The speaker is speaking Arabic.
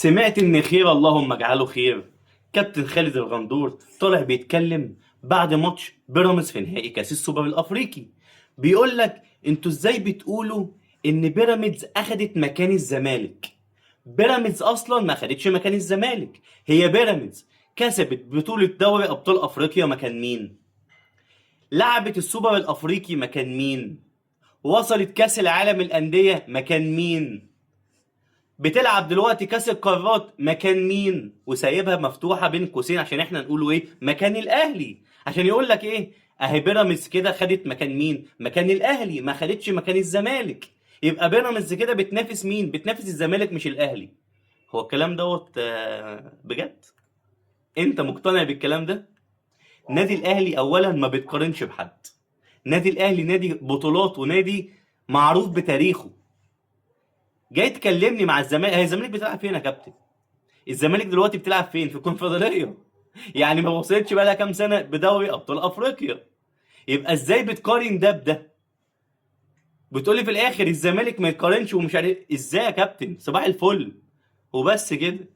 سمعت ان خير اللهم اجعله خير. كابتن خالد الغندور طلع بيتكلم بعد ماتش بيراميدز في نهائي كاس السوبر الافريقي. بيقول لك انتوا ازاي بتقولوا ان بيراميدز اخدت مكان الزمالك؟ بيراميدز اصلا ما اخدتش مكان الزمالك. هي بيراميدز كسبت بطولة دوري ابطال افريقيا مكان مين؟ لعبت السوبر الافريقي مكان مين؟ وصلت كاس العالم الاندية مكان مين؟ بتلعب دلوقتي كاس القارات مكان مين؟ وسايبها مفتوحه بين قوسين عشان احنا نقوله ايه؟ مكان الاهلي. عشان يقول لك ايه؟ اهي بيراميدز كده خدت مكان مين؟ مكان الاهلي، ما خدتش مكان الزمالك. يبقى بيراميدز كده بتنافس مين؟ بتنافس الزمالك مش الاهلي. هو الكلام دوت بجد؟ انت مقتنع بالكلام ده؟ نادي الاهلي اولا ما بيتقارنش بحد. نادي الاهلي نادي بطولات ونادي معروف بتاريخه. جاي تكلمني مع الزمالك؟ هي الزمالك بتلعب فين يا كابتن؟ الزمالك دلوقتي بتلعب فين؟ في الكونفدراليه. يعني ما وصلتش بقى لها كام سنه بدوري ابطال افريقيا. يبقى ازاي بتقارن ده بده؟ بتقولي في الاخر الزمالك ما يتقارنش ومش عارف ازاي يا كابتن؟ صباح الفل. وبس كده.